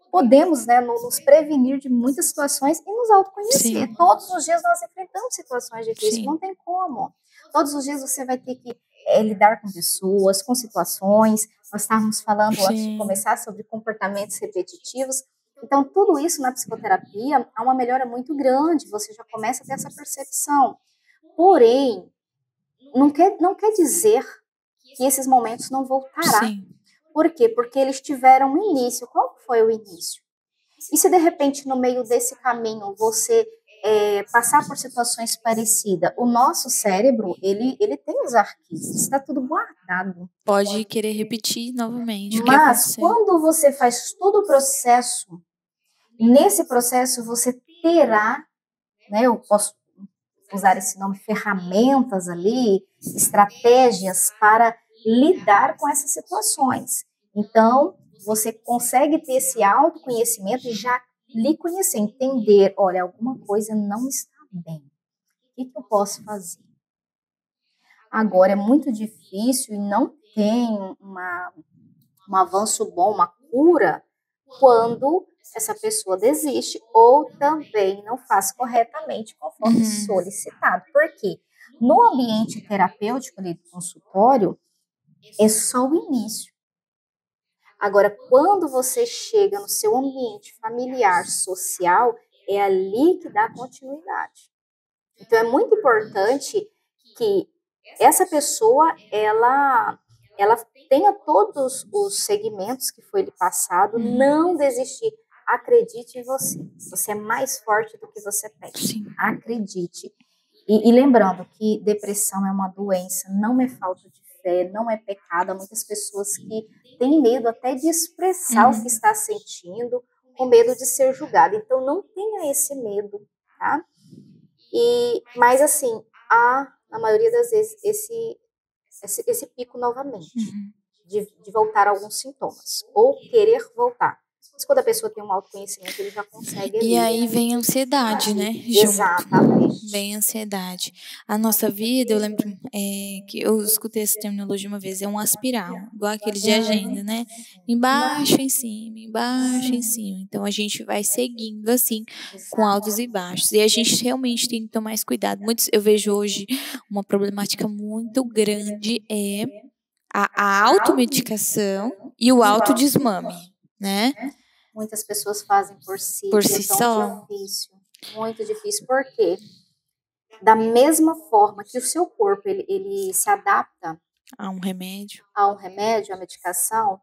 podemos, né, nos prevenir de muitas situações e nos autoconhecer. Sim. Todos os dias nós enfrentamos situações difíceis, Sim. Não tem como. Todos os dias você vai ter que lidar com pessoas, com situações. Nós estávamos falando Sim. antes de começar sobre comportamentos repetitivos. Então, tudo isso na psicoterapia há uma melhora muito grande. Você já começa a ter essa percepção. Porém, não quer dizer que esses momentos não voltarão. Sim. Por quê? Porque eles tiveram um início. Qual foi o início? E se de repente no meio desse caminho você passar por situações parecidas, o nosso cérebro, ele tem os arquivos, está tudo guardado. Pode querer repetir novamente. Mas quando você faz todo o processo, nesse processo você terá, né, eu posso usar esse nome, ferramentas ali, estratégias para lidar com essas situações. Então, você consegue ter esse autoconhecimento e já lhe conhecer, entender, olha, alguma coisa não está bem. O que eu posso fazer? Agora, é muito difícil e não tem um avanço bom, uma cura, quando essa pessoa desiste ou também não faz corretamente conforme solicitado. Por quê? No ambiente terapêutico ali do consultório, é só o início. Agora, quando você chega no seu ambiente familiar, social, é ali que dá continuidade. Então, é muito importante que essa pessoa, ela tenha todos os segmentos que foi lhe passado, não desistir. Acredite em você. Você é mais forte do que você pensa. Sim. Acredite. E lembrando que depressão é uma doença, não é falta de fé, não é pecado. Há muitas pessoas que têm medo até de expressar o que está sentindo, com medo de ser julgado. Então, não tenha esse medo, tá? Mas, assim, há, na maioria das vezes, esse pico novamente, de voltar a alguns sintomas, ou querer voltar. Mas quando a pessoa tem um autoconhecimento, ele já consegue... E aí vem a ansiedade, né? Exatamente. Vem a ansiedade. A nossa vida, eu lembro que eu escutei essa terminologia uma vez, é um espiral, igual aquele de agenda, né? Embaixo, em cima, embaixo, em cima. Então, a gente vai seguindo assim, com altos e baixos. E a gente realmente tem que tomar mais cuidado. Eu vejo hoje uma problemática muito grande a automedicação e o autodesmame, né? Muitas pessoas fazem por si só. Difícil, muito difícil. Por quê? Da mesma forma que o seu corpo ele se adapta a um remédio, à medicação,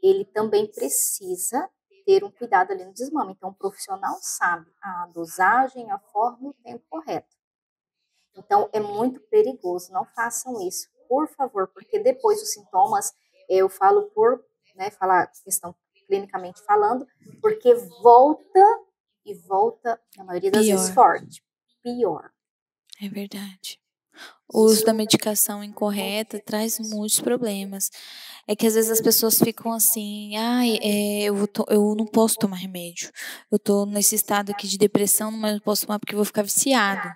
ele também precisa ter um cuidado ali no desmame. Então, o profissional sabe a dosagem, a forma e o tempo correto. Então, é muito perigoso, não façam isso, por favor, porque depois os sintomas, eu falo por, né, falar questão clinicamente falando, porque volta e volta, na maioria das vezes, forte, pior. É verdade. O uso da medicação incorreta traz muitos problemas. É que às vezes as pessoas ficam assim, eu não posso tomar remédio. Eu tô nesse estado aqui de depressão, mas não posso tomar porque eu vou ficar viciado.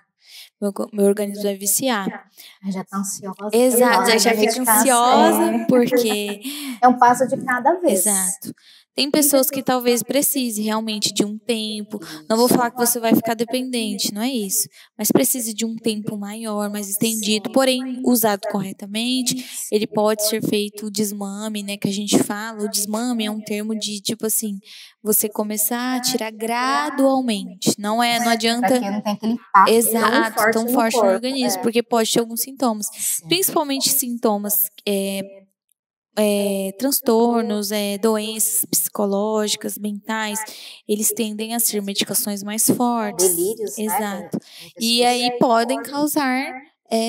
Meu organismo vai viciar. Já tá ansiosa. Exato, já fica ansiosa porque... É um passo de cada vez. Exato. Tem pessoas que talvez precise realmente de um tempo. Não vou falar que você vai ficar dependente, não é isso. Mas precise de um tempo maior, mais estendido. Porém, usado corretamente, ele pode ser feito o desmame, né? Que a gente fala. O desmame é um termo de, tipo assim, você começar a tirar gradualmente. Não adianta... Porque não tem aquele impacto exato, tão forte no organismo. É. Porque pode ter alguns sintomas. Principalmente sintomas... transtornos, doenças psicológicas, mentais, eles tendem a ser medicações mais fortes. Delírios, exato. Né? E aí podem causar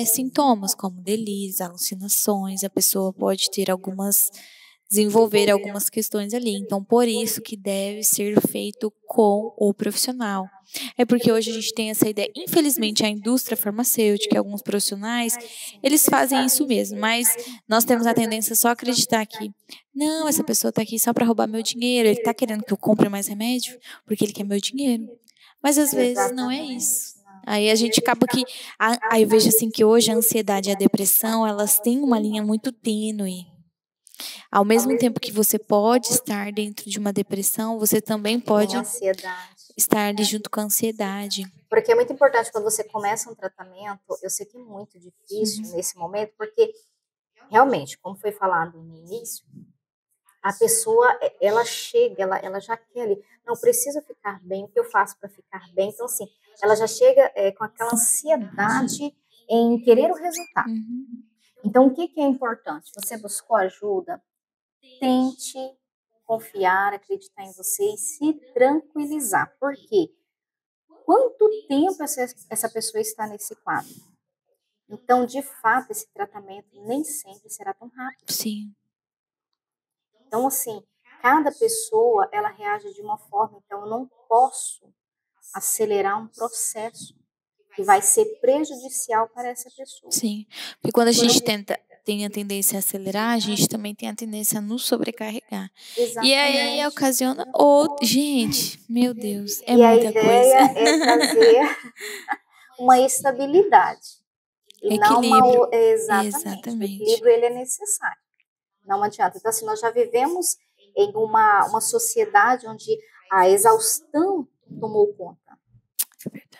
sintomas como delírios, alucinações, a pessoa pode ter desenvolver algumas questões ali. Então, por isso que deve ser feito com o profissional. É porque hoje a gente tem essa ideia, infelizmente a indústria farmacêutica e alguns profissionais, eles fazem isso mesmo, mas nós temos a tendência só a acreditar que, não, essa pessoa está aqui só para roubar meu dinheiro, ele está querendo que eu compre mais remédio, porque ele quer meu dinheiro. Mas às vezes não é isso. Aí a gente acaba que, aí eu vejo assim que hoje a ansiedade e a depressão, elas têm uma linha muito tênue. Ao mesmo tempo que você pode estar dentro de uma depressão, você também pode estar ali junto com a ansiedade. Porque é muito importante quando você começa um tratamento, eu sei que é muito difícil nesse momento, porque realmente, como foi falado no início, a pessoa, ela chega, ela já quer ali, não, preciso ficar bem, o que eu faço para ficar bem? Então, assim, ela já chega com aquela ansiedade em querer o resultado. Então, o que é importante? Você buscou ajuda? Tente confiar, acreditar em você e se tranquilizar. Por quê? Quanto tempo essa pessoa está nesse quadro? Então, de fato, esse tratamento nem sempre será tão rápido. Sim. Então, assim, cada pessoa, ela reage de uma forma. Então, eu não posso acelerar um processo que vai ser prejudicial para essa pessoa. Sim, porque quando a gente tem a tendência a acelerar, a gente também tem a tendência a nos sobrecarregar. Exatamente. E aí ocasiona gente, meu Deus, é muita coisa. E a ideia é trazer uma estabilidade. E equilíbrio. Exatamente. O equilíbrio, ele é necessário. Não adianta. Então, assim, nós já vivemos em uma sociedade onde a exaustão tomou conta. É verdade.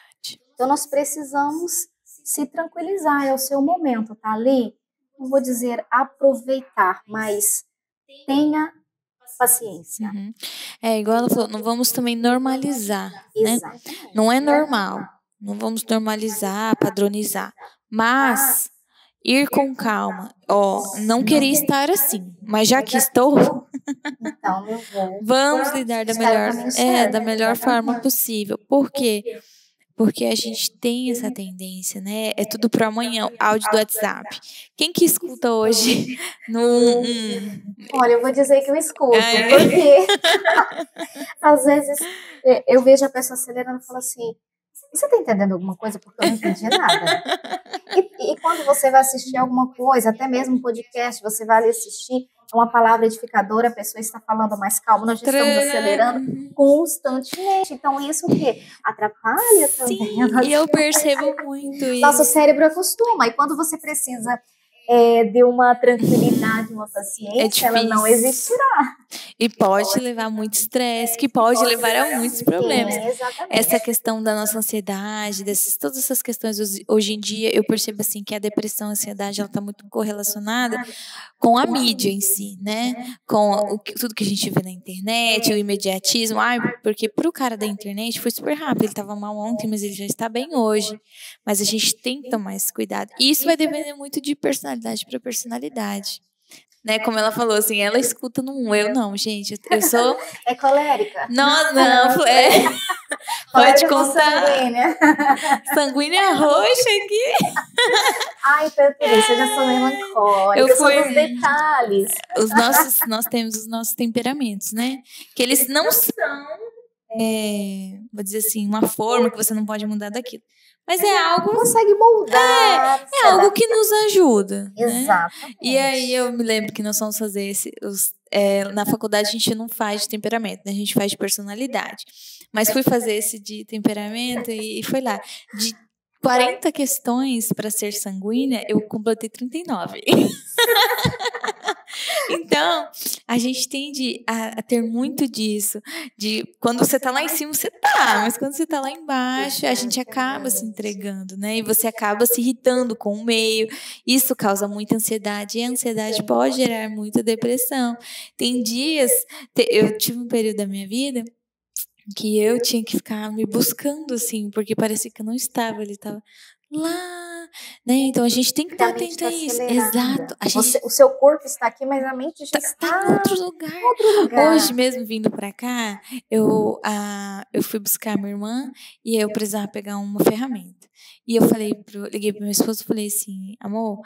Então, nós precisamos se tranquilizar, é o seu momento, tá ali? Não vou dizer aproveitar, mas tenha paciência. Igual ela falou, não vamos também normalizar, né? Exatamente. Não é normal, não vamos normalizar, padronizar, mas ir com calma. Não queria estar assim, mas já que estou, então eu vou. Vamos lidar da melhor forma possível. Por quê? Porque a gente tem essa tendência, né? É tudo pro amanhã, áudio do WhatsApp. Quem que escuta hoje? Olha, eu vou dizer que eu escuto, porque às vezes eu vejo a pessoa acelerando e falo assim, você está entendendo alguma coisa? Porque eu não entendi nada. E quando você vai assistir alguma coisa, até mesmo um podcast, você vai ali assistir uma palavra edificadora, a pessoa está falando mais calma, nós já estamos acelerando constantemente. Então, isso o quê? Atrapalha também. Sim, e eu percebo muito isso. Nosso cérebro acostuma. E quando você precisa de uma tranquilidade, uma paciência, ela não existirá. E pode levar muito estresse, que pode levar a muitos problemas. Sim, exatamente. Essa questão da nossa ansiedade, todas essas questões, hoje em dia, eu percebo assim que a depressão, a ansiedade, ela está muito correlacionada com a mídia em si, né? Com tudo que a gente vê na internet, o imediatismo. Porque para o cara da internet foi super rápido, ele estava mal ontem, mas ele já está bem hoje. Mas a gente tem que tomar esse cuidado. E isso vai depender muito de personalidade para personalidade. né? Como ela falou, assim, ela escuta no 1, eu não, gente. Eu sou... É colérica? Não, pode contar. Sanguínea roxa aqui. Ai, então por isso eu já sou melancólica. Eu sou dos detalhes. Nós temos os nossos temperamentos, né? Que eles não são, vou dizer assim, uma forma que você não pode mudar daquilo. Mas é algo... Consegue moldar. É algo que nos ajuda. Exatamente. Né? E aí eu me lembro que nós fomos fazer na faculdade a gente não faz de temperamento, né? A gente faz de personalidade. Mas fui fazer esse de temperamento e foi lá. De 40 questões para ser sanguínea, eu completei 39. Então, a gente tende a ter muito disso, de quando você tá lá em cima, você tá, mas quando você tá lá embaixo, a gente acaba se entregando, né? E você acaba se irritando com o meio, isso causa muita ansiedade, e a ansiedade pode gerar muita depressão. Tem dias, eu tive um período da minha vida que eu tinha que ficar me buscando, assim, porque parecia que eu não estava, ele estava lá, né? Então a gente tem que estar atento a isso. Exato. O seu corpo está aqui, mas a mente já está em outro lugar. Hoje mesmo, vindo pra cá, eu fui buscar minha irmã e eu precisava pegar uma ferramenta. E eu liguei pro meu esposo e falei assim, amor,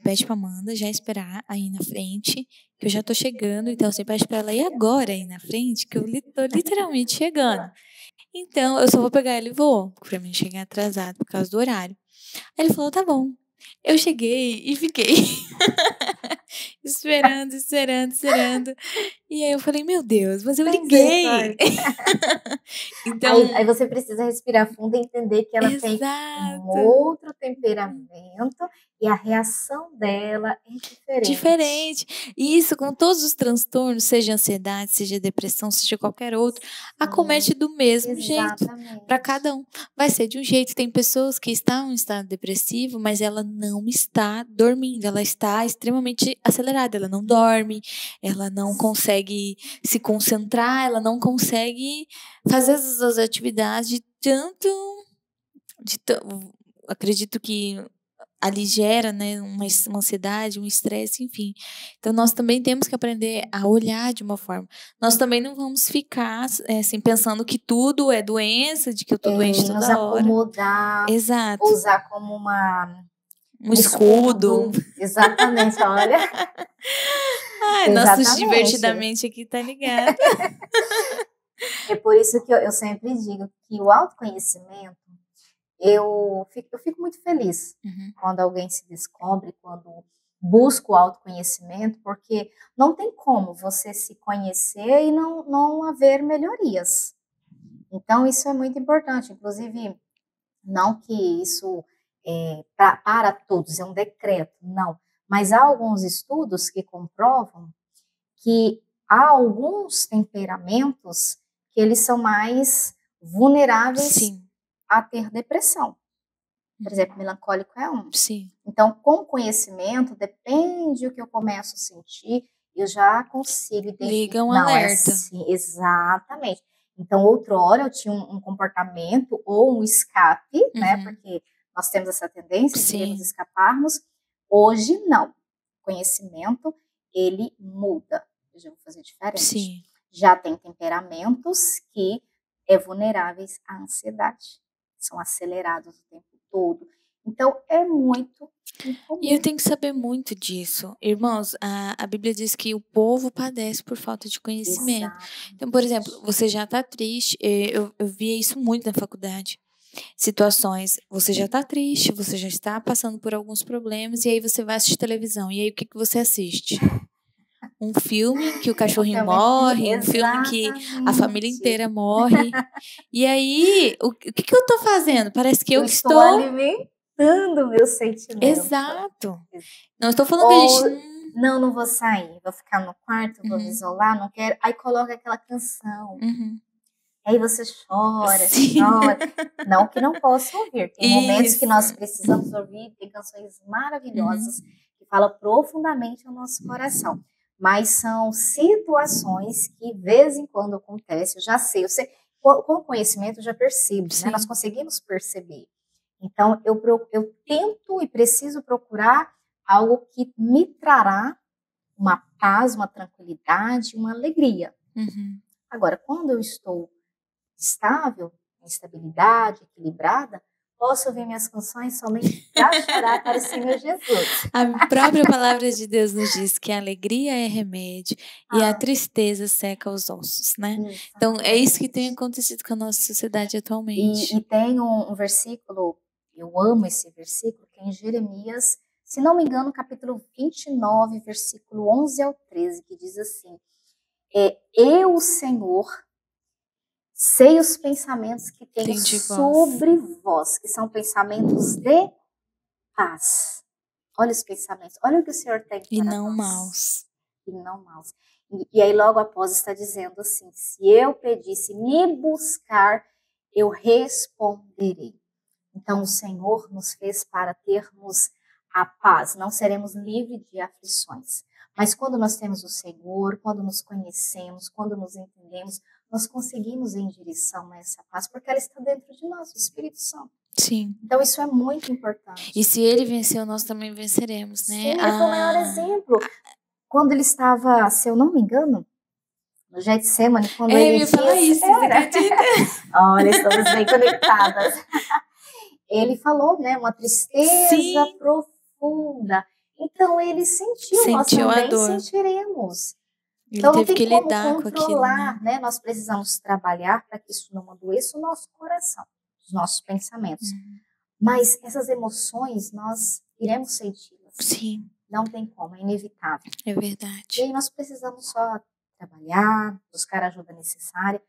pede pra Amanda já esperar aí na frente, que eu já tô chegando, então você pede pra ela ir agora aí na frente, que eu tô literalmente chegando. Então, eu só vou pegar ela e vou, pra mim chegar atrasado por causa do horário. Aí ele falou, tá bom. Eu cheguei e fiquei esperando. E aí eu falei, meu Deus, mas eu liguei. Então, aí você precisa respirar fundo e entender que ela tem um outro temperamento e a reação dela é diferente. E isso com todos os transtornos, seja ansiedade, seja depressão, seja qualquer outro, acomete do mesmo jeito para cada um. Vai ser de um jeito. Tem pessoas que estão em estado depressivo, mas ela não está dormindo, ela está extremamente acelerada, ela não dorme, ela não consegue se concentrar, ela não consegue fazer essas atividades de tanto acredito que ali gera, né, uma ansiedade, um estresse, enfim. Então, nós também temos que aprender a olhar de uma forma. Nós também não vamos ficar assim, pensando que tudo é doença, de que eu tô doente toda hora. Nos acomodar. Exato. Usar como um escudo. Exatamente, olha. Ai, nosso divertidamente aqui tá ligado. É por isso que eu sempre digo que o autoconhecimento, eu fico muito feliz quando alguém se descobre, quando busca o autoconhecimento, porque não tem como você se conhecer e não haver melhorias. Então, isso é muito importante. Inclusive, não que isso para todos, é um decreto, não. Mas há alguns estudos que comprovam que há alguns temperamentos que eles são mais vulneráveis a ter depressão. Por exemplo, melancólico é um. Sim. Então, com conhecimento, depende do que eu começo a sentir, eu já consigo identificar. Liga um alerta. Assim, exatamente. Então, outrora eu tinha um comportamento ou um escape, né? Porque nós temos essa tendência de nos escaparmos. Hoje, não. Conhecimento, ele muda. Eu já vou fazer diferente. Sim. Já tem temperamentos que vulneráveis à ansiedade. São acelerados o tempo todo. Então, é muito incomum. E eu tenho que saber muito disso. Irmãos, a Bíblia diz que o povo padece por falta de conhecimento. Exatamente. Então, por exemplo, você já está triste. Eu via isso muito na faculdade. Situações, você já está triste, você já está passando por alguns problemas, e aí você vai assistir televisão. E aí, o que você assiste? Um filme que o cachorrinho morre, um filme que a família inteira morre. E aí, o que eu tô fazendo? Parece que eu estou alimentando o meu sentimento. Exato. Não estou falando que a gente... Não vou sair, vou ficar no quarto, vou me isolar, não quero. Aí coloca aquela canção. Aí você chora. Não que não possa ouvir. Tem momentos que nós precisamos ouvir, tem canções maravilhosas que falam profundamente ao nosso coração. Mas são situações que, de vez em quando, acontecem. Eu já sei, com conhecimento eu já percebo, né? Nós conseguimos perceber. Então, eu tento e preciso procurar algo que me trará uma paz, uma tranquilidade, uma alegria. Uhum. Agora, quando eu estou estável, em estabilidade, equilibrada, posso ouvir minhas canções somente para chorar para o Senhor Jesus. A própria palavra de Deus nos diz que a alegria é remédio e a tristeza seca os ossos, né? Exatamente. Então, é isso que tem acontecido com a nossa sociedade atualmente. E tem um versículo, eu amo esse versículo, que é em Jeremias, se não me engano, capítulo 29, versículo 11 ao 13, que diz assim, eu, Senhor, sei os pensamentos que tenho sobre vós, que são pensamentos de paz. Olha os pensamentos, olha o que o Senhor tem para e não nós. maus. E não maus. E aí logo após está dizendo assim, se eu pedisse me buscar, eu responderei. Então o Senhor nos fez para termos a paz, não seremos livres de aflições. Mas quando nós temos o Senhor, quando nos conhecemos, quando nos entendemos, nós conseguimos ir em direção a essa paz, porque ela está dentro de nós, o Espírito Santo. Sim. Então isso é muito importante. E se ele venceu, nós também venceremos, né? Sim, ele foi o maior exemplo. Quando ele estava, se eu não me engano, no Getsemane, quando ele ia falar isso, você acredita? Olha, estamos bem conectadas. Ele falou, né, uma tristeza profunda. Então ele sentiu, nós também sentiremos. Então não tem como controlar, né? Nós precisamos trabalhar para que isso não adoeça o nosso coração, os nossos pensamentos. Mas essas emoções nós iremos senti-las. Sim. Não tem como, é inevitável. É verdade. E aí nós precisamos só trabalhar, buscar a ajuda necessária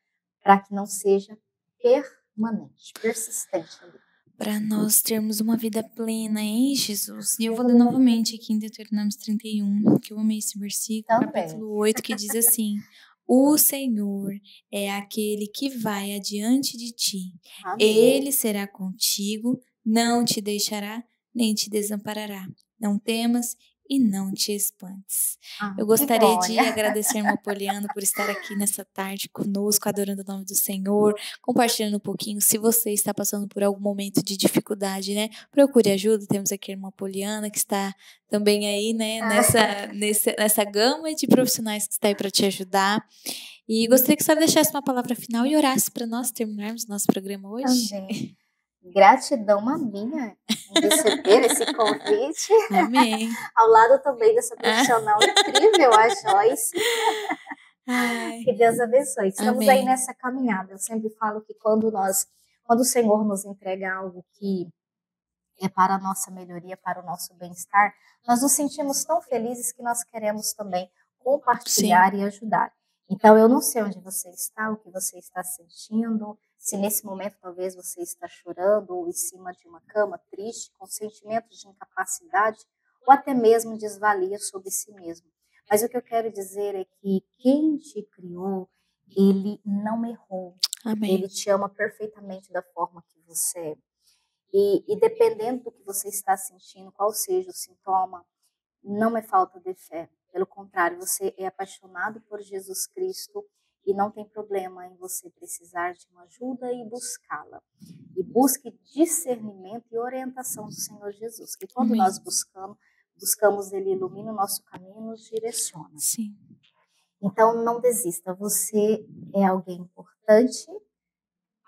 para que não seja permanente, persistente ali. Para nós termos uma vida plena em Jesus. E eu vou ler novamente aqui em Deuteronômio 31, que eu amei esse versículo, capítulo 8, que diz assim: o Senhor é aquele que vai adiante de ti. Amém. Ele será contigo, não te deixará, nem te desamparará. Não temas e não te espantes. Eu gostaria de agradecer a irmã Poliana por estar aqui nessa tarde conosco, adorando o nome do Senhor, compartilhando um pouquinho. Se você está passando por algum momento de dificuldade, né, procure ajuda. Temos aqui a irmã Poliana, que está também aí, né, nessa gama de profissionais que está aí para te ajudar. E gostaria que a senhora deixasse uma palavra final e orasse para nós terminarmos nosso programa hoje. Também. Gratidão a minha em receber esse convite. Amém. Ao lado também dessa profissional incrível, a Joyce. Ai. Que Deus abençoe. Estamos aí nessa caminhada. Eu sempre falo que quando o Senhor nos entrega algo que é para a nossa melhoria, para o nosso bem-estar, nós nos sentimos tão felizes que nós queremos também compartilhar e ajudar. Então, eu não sei onde você está, o que você está sentindo, se nesse momento talvez você está chorando ou em cima de uma cama triste, com sentimentos de incapacidade ou até mesmo desvalia sobre si mesmo. Mas o que eu quero dizer é que quem te criou, ele não errou. Amém. Ele te ama perfeitamente da forma que você é. E dependendo do que você está sentindo, qual seja o sintoma, não é falta de fé. Pelo contrário, você é apaixonado por Jesus Cristo e não tem problema em você precisar de uma ajuda e buscá-la. E busque discernimento e orientação do Senhor Jesus. Que quando nós buscamos, Ele ilumina o nosso caminho e nos direciona. Sim. Então, não desista. Você é alguém importante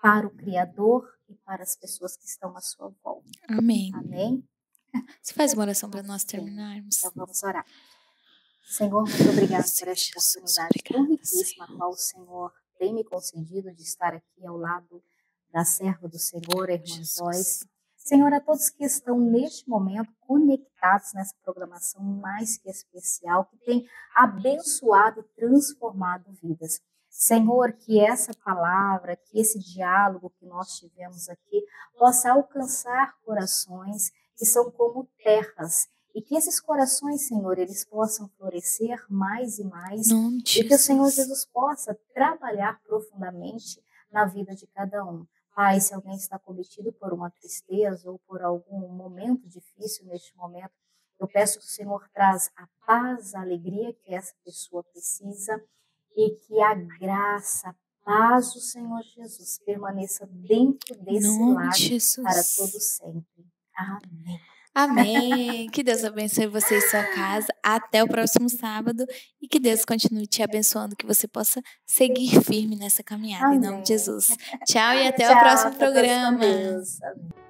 para o Criador e para as pessoas que estão à sua volta. Amém. Amém? Você faz uma oração para nós terminarmos? Então, vamos orar. Senhor, muito obrigada por esta oportunidade tão riquíssima, a qual o Senhor tem me concedido de estar aqui ao lado da serva do Senhor, a irmã Joyce. Senhor, a todos que estão neste momento conectados nessa programação mais que especial, que tem abençoado e transformado vidas. Senhor, que essa palavra, que esse diálogo que nós tivemos aqui possa alcançar corações que são como terras, e que esses corações, Senhor, eles possam florescer mais e mais, e que o Senhor Jesus possa trabalhar profundamente na vida de cada um. Pai, se alguém está cometido por uma tristeza ou por algum momento difícil neste momento, eu peço que o Senhor traz a paz, a alegria que essa pessoa precisa, e que a graça, a paz do Senhor Jesus permaneça dentro desse lar para todo sempre. Amém. Amém. Que Deus abençoe você e sua casa. Até o próximo sábado. E que Deus continue te abençoando, que você possa seguir firme nessa caminhada. Amém. Em nome de Jesus. Tchau e até Tchau, o próximo fica todos com programa. Deus. Amém.